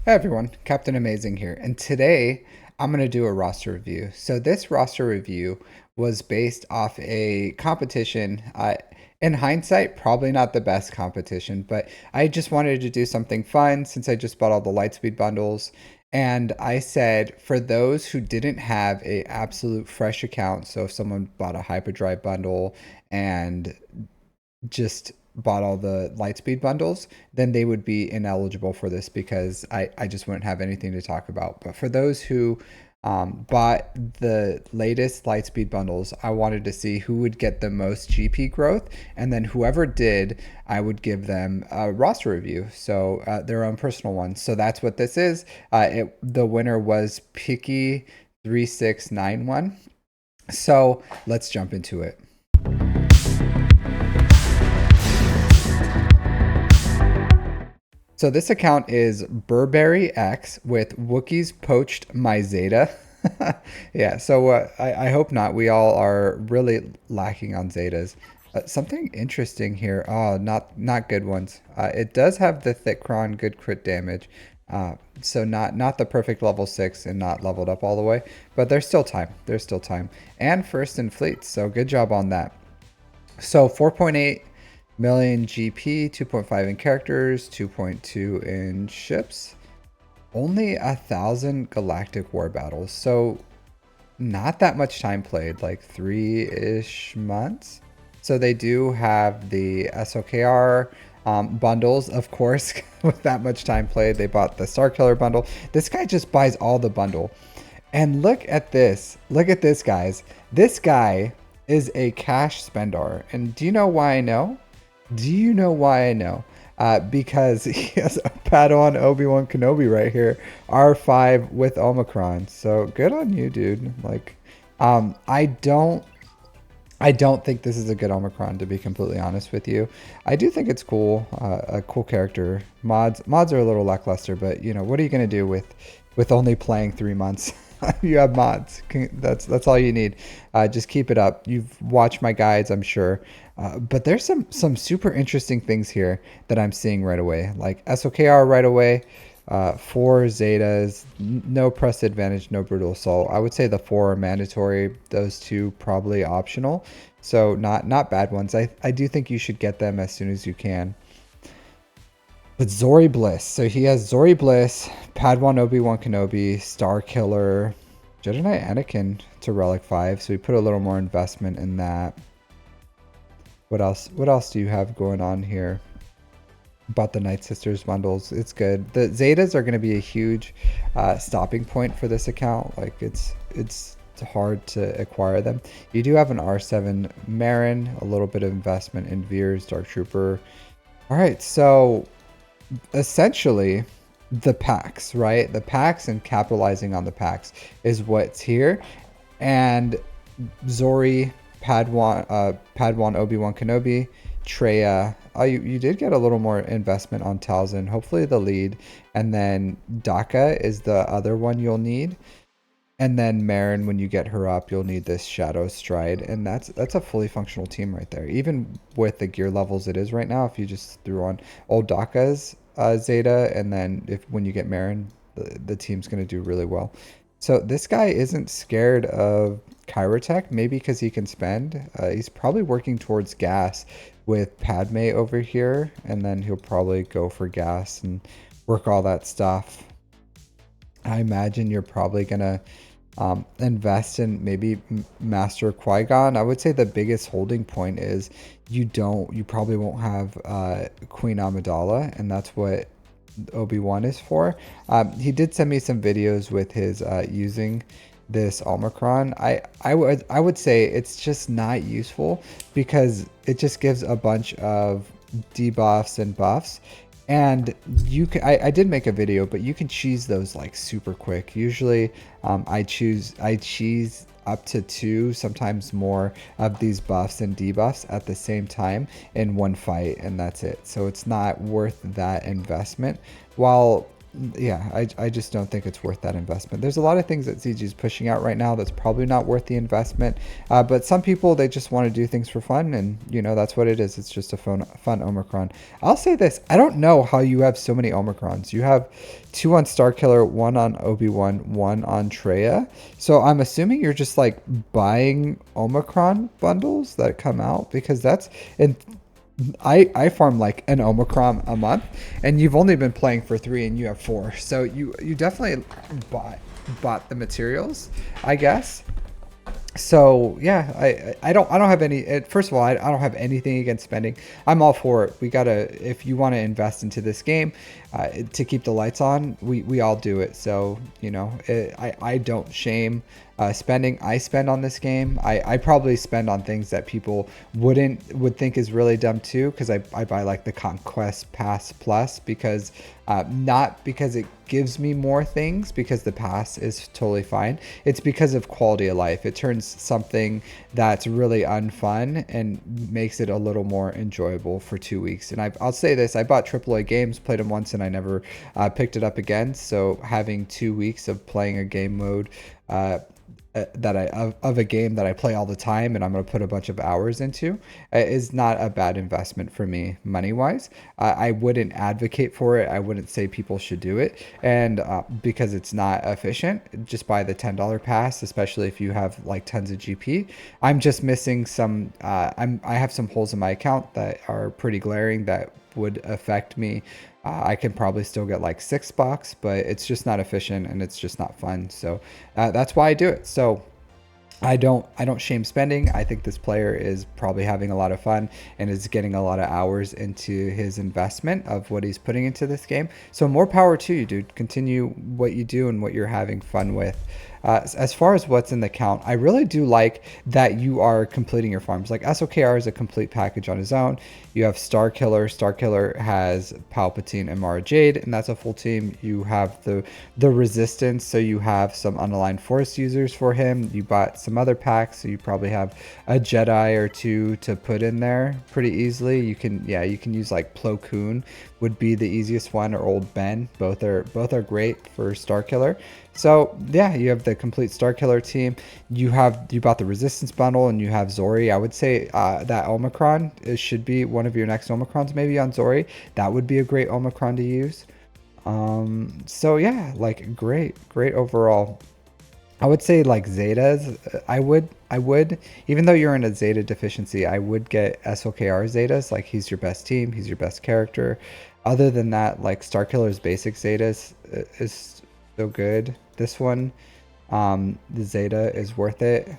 Hey everyone, Captain Amazing here, and today I'm going to do a roster review. So this roster review was based off a competition. In hindsight, probably not the best competition, but I just wanted to do something fun since I just bought all the Lightspeed bundles. And I said for those who didn't have a absolute fresh account, so if someone bought a Hyperdrive bundle and just bought all the Lightspeed bundles, then they would be ineligible for this because I just wouldn't have anything to talk about. But for those who bought the latest Lightspeed bundles, I wanted to see who would get the most GP growth, and then whoever did, I would give them a roster review, so their own personal one. So that's what this is. The winner was Picky3691. So let's jump into it. So this account is Burberry X with Wookiees Poached My Zeta. Yeah, so I hope not. We all are really lacking on Zetas. Something interesting here. Oh, not good ones. It does have the thick cron, good crit damage. So not the perfect level 6 and not leveled up all the way, but there's still time. There's still time. And first in fleets, so good job on that. So 4.8 million GP, 2.5 in characters, 2.2 in ships. Only 1,000 galactic war battles. So not that much time played, like 3-ish months. So they do have the SOKR bundles, of course. With that much time played, they bought the Star Killer bundle. This guy just buys all the bundle. And look at this. Look at this, guys. This guy is a cash spender. And do you know why I know? Do you know why I know? Because he has a Padawan Obi-Wan Kenobi right here, R5 with Omicron. So good on you, dude. Like, I don't think this is a good Omicron, to be completely honest with you. I do think it's cool, a cool character. Mods are a little lackluster, but you know, what are you gonna do with only playing 3 months? You have mods. That's all you need. Just keep it up. You've watched my guides, I'm sure. But there's some super interesting things here that I'm seeing right away, like SOKR right away. 4 Zetas, no press advantage, no brutal assault. I would say the 4 are mandatory. Those 2 probably optional. So not bad ones. I do think you should get them as soon as you can. But Zori Bliss. So he has Zori Bliss, Padawan Obi-Wan Kenobi, Star Killer, Jedi Knight Anakin to Relic 5. So we put a little more investment in that. What else? What else do you have going on here? Bought the Night Sisters bundles. It's good. The Zetas are going to be a huge stopping point for this account. Like it's hard to acquire them. You do have an R7 Marin, a little bit of investment in Veers, Dark Trooper. All right, so essentially the packs, right? The packs and capitalizing on the packs is what's here. And Zori, Padawan Obi-Wan Kenobi, Treya. Oh, you did get a little more investment on Talzin. Hopefully the lead. And then Daka is the other one you'll need. And then Marin, when you get her up, you'll need this Shadow Stride. And that's a fully functional team right there. Even with the gear levels it is right now, if you just threw on old Daka's Zeta, and then when you get Marin, the team's going to do really well. So this guy isn't scared of Kyrotech, maybe because he can spend. He's probably working towards gas with Padme over here, and then he'll probably go for gas and work all that stuff. I imagine you're probably gonna invest in maybe Master Qui-Gon. I would say the biggest holding point is you probably won't have Queen Amidala, and that's what Obi-Wan is for. He did send me some videos with his using this Omicron. I would say it's just not useful because it just gives a bunch of debuffs and buffs. And I did make a video, but you can cheese those like super quick. Usually I cheese up to 2, sometimes more of these buffs and debuffs at the same time in one fight, and that's it. So it's not worth that investment. While Yeah, I just don't think it's worth that investment. There's a lot of things that CG is pushing out right now that's probably not worth the investment. But some people, they just want to do things for fun, and that's what it is. It's just a fun Omicron. I'll say this: I don't know how you have so many Omicrons. You have two on Starkiller, one on Obi-Wan, one on Traya. So I'm assuming you're just like buying Omicron bundles that come out because that's and I farm like an Omicron a month, and you've only been playing for 3, and you have 4. So you definitely bought the materials, I guess. So yeah, I don't have any. First of all, I don't have anything against spending. I'm all for it. We gotta, if you want to invest into this game to keep the lights on, we all do it. So I don't shame spending. I spend on this game. I probably spend on things that people would think is really dumb too, because I buy like the Conquest Pass Plus because not because it gives me more things, because the pass is totally fine. It's because of quality of life. It turns something that's really unfun and makes it a little more enjoyable for 2 weeks. And I'll say this: I bought AAA games, played them once, and I never picked it up again. So having 2 weeks of playing a game mode of a game that I play all the time and I'm going to put a bunch of hours into is not a bad investment for me money wise. I wouldn't advocate for it. I wouldn't say people should do it, and because it's not efficient, just buy the $10 pass, especially if you have like tons of GP. I'm just missing some. I have some holes in my account that are pretty glaring that would affect me. I can probably still get like 6 bucks, but it's just not efficient and it's just not fun. So that's why I do it. So I don't shame spending. I think this player is probably having a lot of fun and is getting a lot of hours into his investment of what he's putting into this game. So more power to you, dude. Continue what you do and what you're having fun with. As far as what's in the count, I really do like that you are completing your farms. Like SOKR is a complete package on his own. You have Starkiller. Starkiller has Palpatine and Mara Jade, and that's a full team. You have the Resistance, so you have some unaligned Force users for him. You bought some other packs, so you probably have a Jedi or two to put in there pretty easily. You can use like Plo Koon would be the easiest one, or Old Ben. Both are great for Starkiller. So yeah, you have the complete Starkiller team. You bought the Resistance bundle, and you have Zori. I would say that Omicron should be one of your next Omicrons, maybe on Zori. That would be a great Omicron to use. So yeah, like great overall. I would say like Zetas. I would, even though you're in a Zeta deficiency, I would get SOKR Zetas. Like he's your best team, he's your best character. Other than that, like Starkiller's basic Zetas is so good. This one, the Zeta is worth it.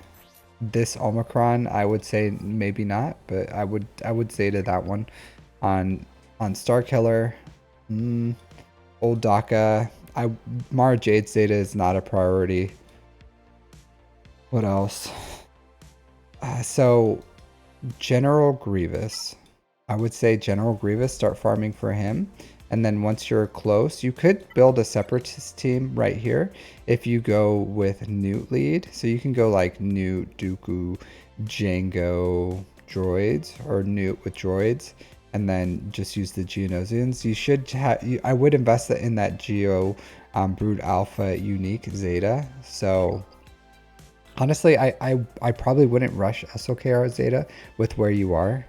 This Omicron, I would say maybe not, but I would Zeta that one. On Starkiller, Old Daka. Mara Jade Zeta is not a priority. What else? So General Grievous. I would say General Grievous, start farming for him. And then once you're close, you could build a separatist team right here if you go with Newt lead. So you can go like Newt, Dooku, Django, droids, or Newt with droids, and then just use the Geonosians. You should have. I would invest in that Geo Brood Alpha unique Zeta. So honestly, I probably wouldn't rush SOKR Zeta with where you are.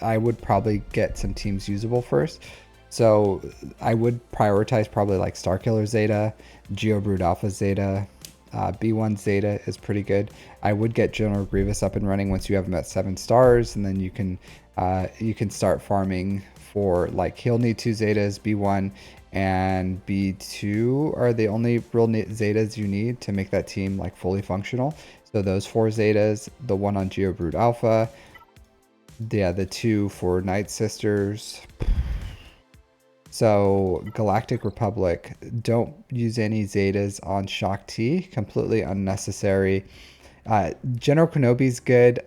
I would probably get some teams usable first. So I would prioritize probably like Starkiller Zeta, Geo Brood Alpha Zeta, B1 Zeta is pretty good. I would get General Grievous up and running once you have him at 7 stars, and then you can start farming for, like, he'll need 2 Zetas, B1 and B2 are the only real Zetas you need to make that team like fully functional. So those 4 Zetas, the one on Geo Brood Alpha, the 2 for Night Sisters. So Galactic Republic, don't use any Zetas on Shaak Ti, completely unnecessary. General Kenobi's good.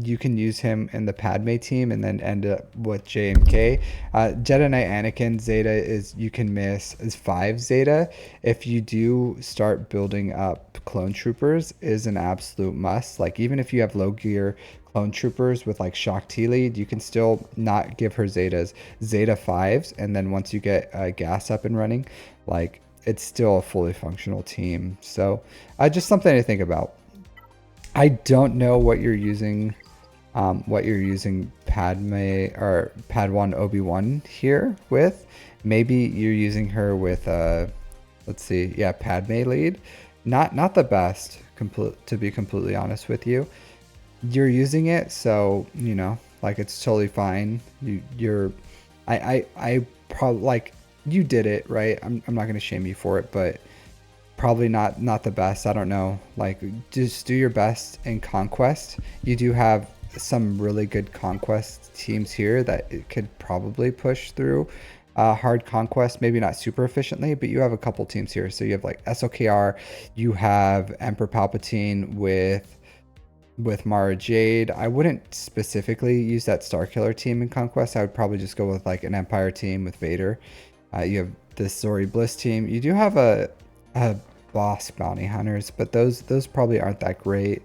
You can use him in the Padme team and then end up with JMK. Jedi Knight Anakin Zeta you can miss is 5 Zeta. If you do start building up clone troopers, is an absolute must. Like even if you have low gear clone troopers with like Shaak Ti lead, you can still not give her Zetas. Zeta 5s, and then once you get gas up and running, like it's still a fully functional team. So just something to think about. I don't know what you're using Padme or Padawan Obi-Wan here with. Maybe you're using her with let's see, yeah, Padme lead. Not the best, to be completely honest with you. You're using it, so you know, like it's totally fine. You're I probably like you did it right. I'm not gonna shame you for it, but probably not the best. I don't know. Like just do your best in Conquest. You do have some really good Conquest teams here that it could probably push through hard Conquest, maybe not super efficiently, but you have a couple teams here. So you have like SOKR, you have Emperor Palpatine with Mara Jade. I wouldn't specifically use that Star Killer team in Conquest. I would probably just go with like an Empire team with Vader. You have this Zori Bliss team. You do have a boss bounty hunters, but those probably aren't that great.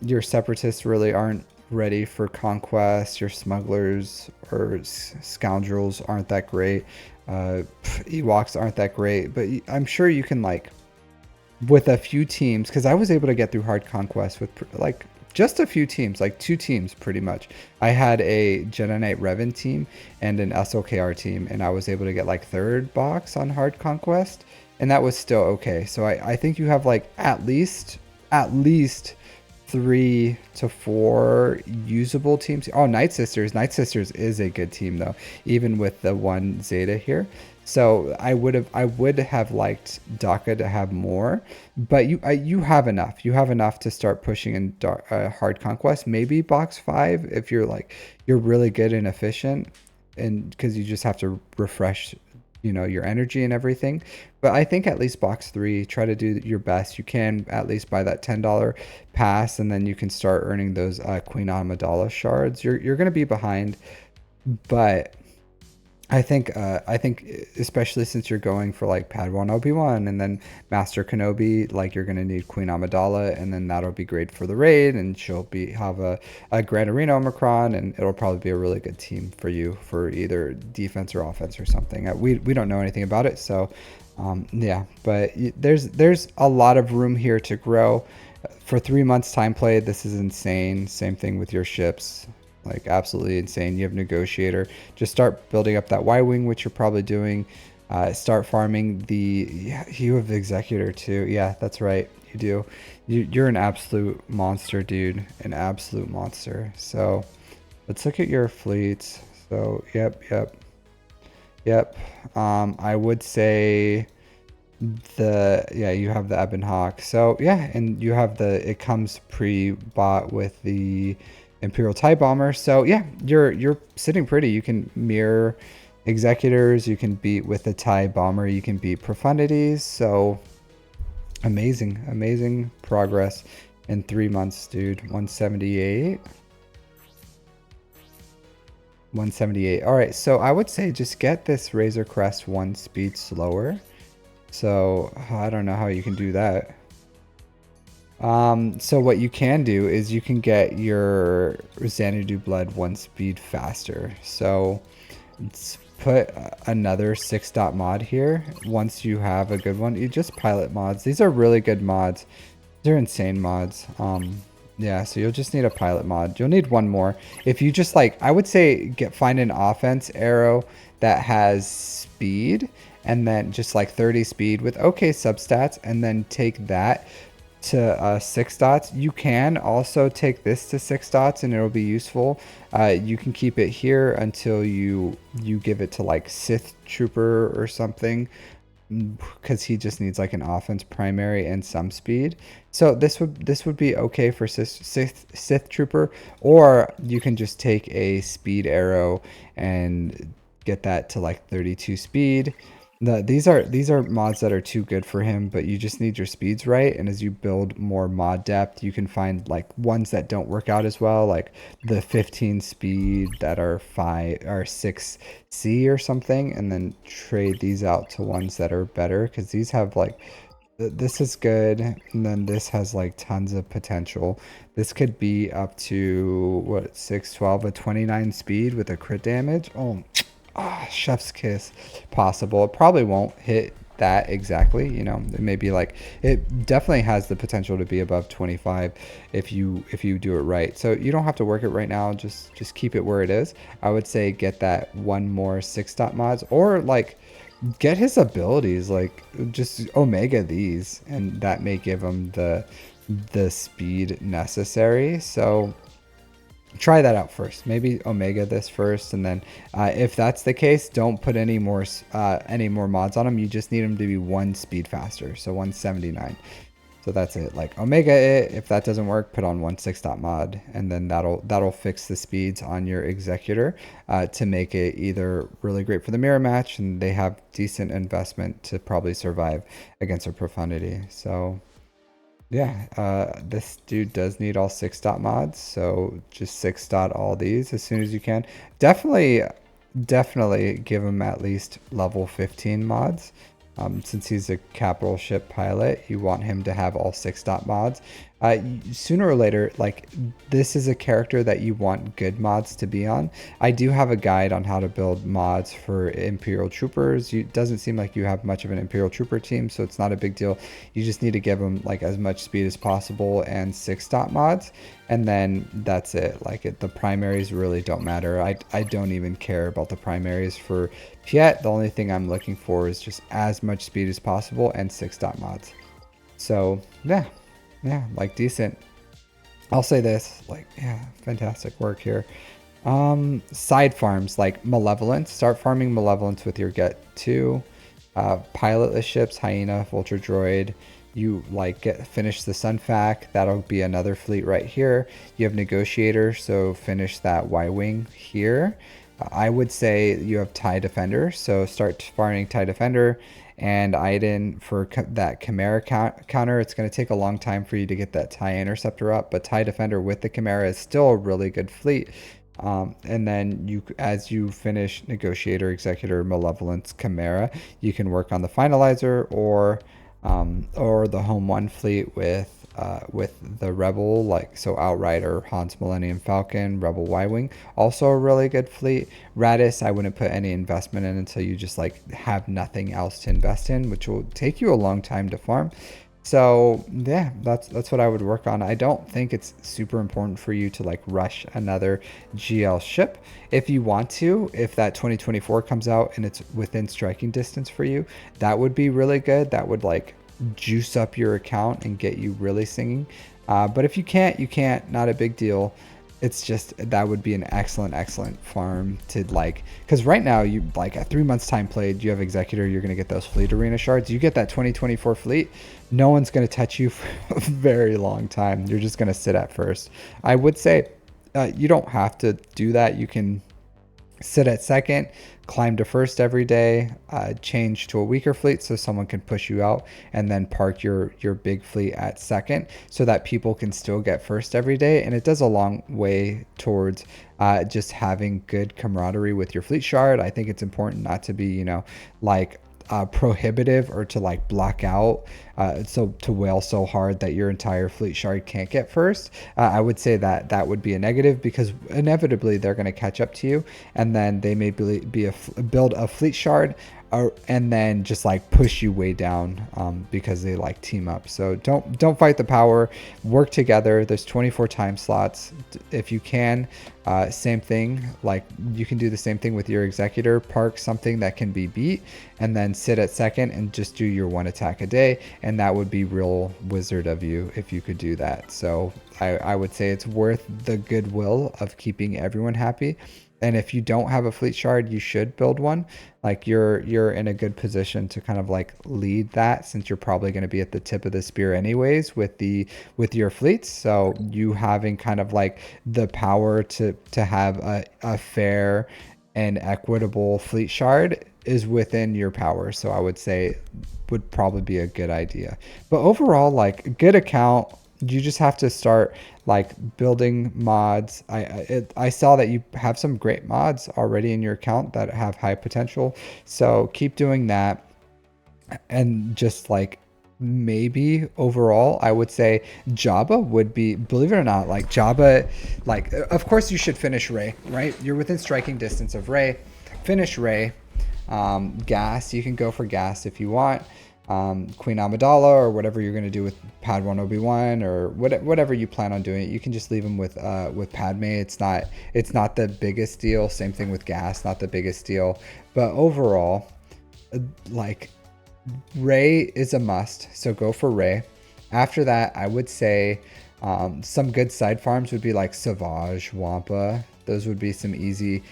Your separatists really aren't ready for Conquest. Your smugglers or scoundrels aren't that great. Ewoks aren't that great, but I'm sure you can like with a few teams, because I was able to get through hard Conquest with like just a few teams, like 2 teams pretty much. I had a Jedi Knight Revan team and an SOKR team, and I was able to get like 3rd box on hard Conquest, and that was still okay. So I think you have like at least 3 to 4 usable teams. Oh, Night Sisters. Night Sisters is a good team though, even with the 1 Zeta here. So I would have liked DACA to have more, but you have enough. You have enough to start pushing in hard Conquest. Maybe box 5 if you're really good and efficient, and because you just have to refresh, you know, your energy and everything. But I think at least box 3, try to do your best. You can at least buy that $10 pass, and then you can start earning those Queen Amidala shards. You're gonna be behind, but I think especially since you're going for like Padawan Obi-Wan and then Master Kenobi, like you're gonna need Queen Amidala, and then that'll be great for the raid, and she'll have a Grand Arena Omicron, and it'll probably be a really good team for you for either defense or offense or something. We don't know anything about it, so yeah, but there's a lot of room here to grow. For 3 months time played, this is insane. Same thing with your ships. Like absolutely insane. You have negotiator. Just start building up that Y-wing, which you're probably doing. Start farming you have executor too. Yeah, that's right. You do. You're an absolute monster, dude. An absolute monster. So let's look at your fleets. So yep. I would say you have the Ebon Hawk. So yeah, and you have it comes pre-bought with the Imperial TIE Bomber. So yeah, you're sitting pretty. You can mirror executors, you can beat with the TIE Bomber, you can beat profundities. So amazing progress in 3 months, dude. 178. All right, so I would say just get this Razor Crest 1 speed slower. So I don't know how you can do that. So what you can do is you can get your Xanadu Blood 1 speed faster. So let's put another 6-dot mod here. Once you have a good one, you just pilot mods. These are really good mods. They're insane mods. Yeah, so you'll just need a pilot mod. You'll need 1 more. If you just like, I would say find an offense arrow that has speed, and then just like 30 speed with okay substats, and then take that to 6 dots. You can also take this to 6 dots, and it'll be useful. You can keep it here until you give it to like Sith Trooper or something, because he just needs like an offense primary and some speed. So this would be okay for Sith Trooper, or you can just take a speed arrow and get that to like 32 speed. These are mods that are too good for him, but you just need your speeds right. And as you build more mod depth, you can find like ones that don't work out as well, like the 15 speed that are 6C or something, and then trade these out to ones that are better, because these have like this is good, and then this has like tons of potential. This could be up to what, 612, a 29 speed with a crit damage. Oh, chef's kiss possible. It probably won't hit that exactly. You know, it may be like, it definitely has the potential to be above 25 if you do it right. So you don't have to work it right now. Just keep it where it is. I would say get that one more 6 dot mods, or like get his abilities, like just omega these, and that may give him the speed necessary. So try that out first. Maybe omega this first, and then if that's the case, don't put any more mods on him. You just need him to be 1 speed faster, so 179. So that's it. Like omega it. If that doesn't work, put on 1 6 dot mod, and then that'll fix the speeds on your executor to make it either really great for the mirror match, and they have decent investment to probably survive against a profundity. So yeah, this dude does need all 6 dot mods, so just 6 dot all these as soon as you can. Definitely give him at least level 15 mods. Since he's a capital ship pilot, you want him to have all 6 dot mods. Sooner or later, like, this is a character that you want good mods to be on. I do have a guide on how to build mods for Imperial Troopers. It doesn't seem like you have much of an Imperial Trooper team, so it's not a big deal. You just need to give them like as much speed as possible and 6 dot mods, and then that's it. Like the primaries really don't matter. I don't even care about the primaries for Piet. The only thing I'm looking for is just as much speed as possible and 6 dot mods. So yeah, like decent. I'll say this, like, yeah, fantastic work here. Side farms like Malevolence. Start farming Malevolence with your Get 2. Pilotless ships, Hyena, Vulture Droid. You like finish the Sunfac. That'll be another fleet right here. You have Negotiator, so finish that Y-Wing here. I would say you have TIE Defender, so start farming TIE Defender and Iden for that Chimera counter. It's going to take a long time for you to get that TIE Interceptor up, but TIE Defender with the Chimera is still a really good fleet. And then as you finish Negotiator, Executor, Malevolence, Chimera, you can work on the Finalizer or the Home 1 fleet with the Rebel, like so Outrider, Han's Millennium Falcon, Rebel Y-Wing, also a really good fleet. Radis, I wouldn't put any investment in until you just like have nothing else to invest in, which will take you a long time to farm. So yeah, that's what I would work on. I don't think it's super important for you to like rush another GL ship. If you want to, if that 2024 comes out and it's within striking distance for you, that would be really good. That would like juice up your account and get you really singing. But if you can't, you can't. Not a big deal. It's just that would be an excellent farm to like, because right now you like at 3 months time played, you have Executor, you're gonna get those fleet arena shards. You get that 2024 fleet, no one's gonna touch you for a very long time. You're just gonna sit at first. I would say you don't have to do that. You can sit at second, climb to first every day, change to a weaker fleet so someone can push you out, and then park your big fleet at second so that people can still get first every day. And it does a long way towards just having good camaraderie with your fleet shard. I think it's important not to be, like prohibitive or to like block out, so to wail so hard that your entire fleet shard can't get first. I would say that would be a negative, because inevitably they're going to catch up to you, and then they may build a fleet shard and then just like push you way down because they like team up. So don't fight the power, work together. There's 24 time slots if you can. Same thing, like you can do the same thing with your Executor. Park something that can be beat and then sit at second and just do your 1 attack a day, and that would be real wizard of you if you could do that. So I would say it's worth the goodwill of keeping everyone happy. And if you don't have a fleet shard, you should build one. Like you're in a good position to kind of like lead that, since you're probably going to be at the tip of the spear anyways with your fleets. So you having kind of like the power to have a fair and equitable fleet shard is within your power. So I would say would probably be a good idea. But overall, like a good account, you just have to start like building mods. I saw that you have some great mods already in your account that have high potential, so keep doing that. And just like maybe overall, I would say Jabba would be, believe it or not, like Jabba, like of course you should finish Rey, right? You're within striking distance of Rey. finish Ray. Gas, you can go for gas if you want. Queen Amidala or whatever you're going to do with Padawan Obi-Wan or whatever you plan on doing. You can just leave them with Padme. It's not the biggest deal. Same thing with gas, not the biggest deal. But overall, like, Ray is a must, so go for Ray. After that, I would say some good side farms would be like Savage, Wampa. Those would be some easy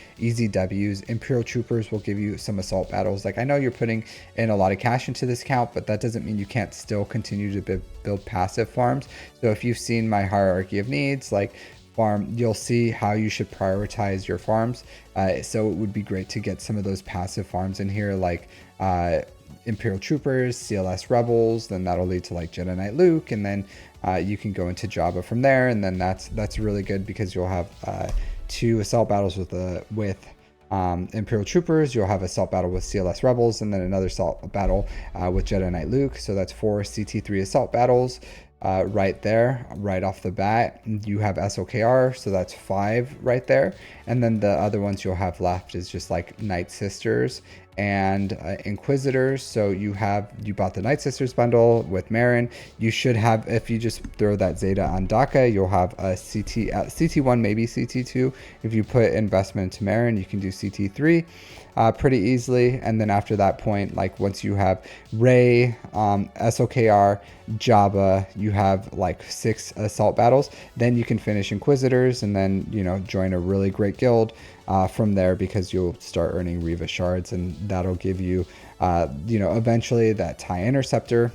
W's. Imperial Troopers will give you some assault battles. Like, I know you're putting in a lot of cash into this count, but that doesn't mean you can't still continue to build passive farms. So if you've seen my hierarchy of needs, like farm, you'll see how you should prioritize your farms. So it would be great to get some of those passive farms in here, like Imperial Troopers, CLS Rebels. Then that'll lead to like Jedi Knight Luke, and then you can go into Jabba from there. And then that's really good because you'll have 2 assault battles with Imperial Troopers. You'll have assault battle with CLS Rebels, and then another assault battle with Jedi Knight Luke. So that's 4 CT3 assault battles right there, right off the bat. You have SOKR, so that's 5 right there. And then the other ones you'll have left is just like Night Sisters and Inquisitors. So you bought the Night Sisters bundle with Marin. You should have, if you just throw that Zeta on Daka, you'll have a CT1, maybe CT2. If you put investment into Marin, you can do CT3 pretty easily. And then after that point, like once you have Rey, SOKR, Jabba, you have like 6 assault battles, then you can finish Inquisitors and then, you know, join a really great guild from there, because you'll start earning Reva shards, and that'll give you, you know, eventually that TIE Interceptor.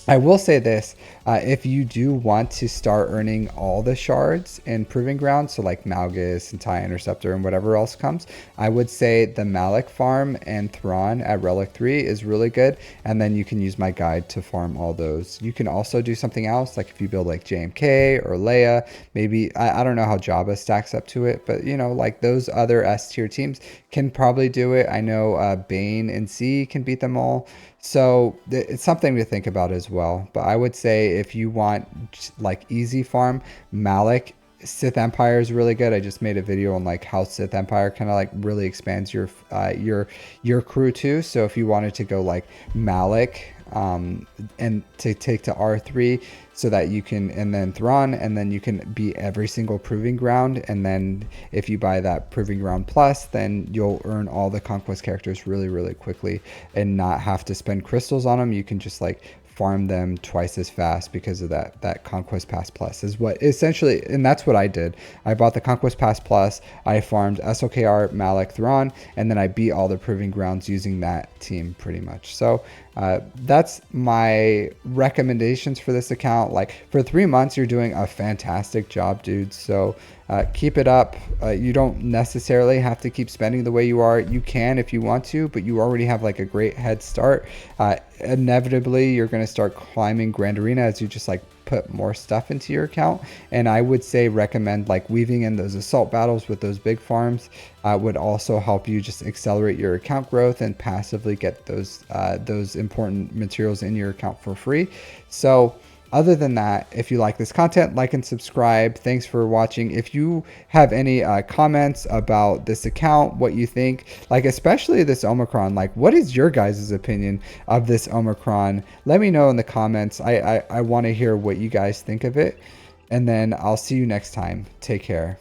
I will say this, if you do want to start earning all the shards in Proving Ground, so like Malgus and TIE Interceptor and whatever else comes, I would say the Malak farm and Thrawn at Relic 3 is really good, and then you can use my guide to farm all those. You can also do something else, like if you build like JMK or Leia, maybe, I don't know how Jabba stacks up to it, but you know, like those other S tier teams can probably do it. I know Bane and Z can beat them all. So it's something to think about as well. But I would say if you want like easy farm, Malak, Sith Empire is really good. I just made a video on like how Sith Empire kind of like really expands your crew too. So if you wanted to go like Malak and to take to R3 so that you can, and then Thrawn, and then you can beat every single Proving Ground. And then if you buy that Proving Ground Plus, then you'll earn all the Conquest characters really, really quickly and not have to spend crystals on them. You can just like farm them twice as fast because of that Conquest Pass Plus is what essentially, and that's what I did. I bought the Conquest Pass Plus, I farmed SOKR, Malak, Thrawn, and then I beat all the Proving Grounds using that team pretty much. So that's my recommendations for this account. Like for 3 months, you're doing a fantastic job, dude. So keep it up. You don't necessarily have to keep spending the way you are. You can if you want to, but you already have like a great head start. Inevitably, you're going to start climbing Grand Arena as you just like put more stuff into your account. And I would say recommend like weaving in those assault battles with those big farms would also help you just accelerate your account growth and passively get those important materials in your account for free. So other than that, if you like this content, like and subscribe. Thanks for watching. If you have any comments about this account, what you think, like especially this Omicron, like what is your guys' opinion of this Omicron? Let me know in the comments. I want to hear what you guys think of it. And then I'll see you next time. Take care.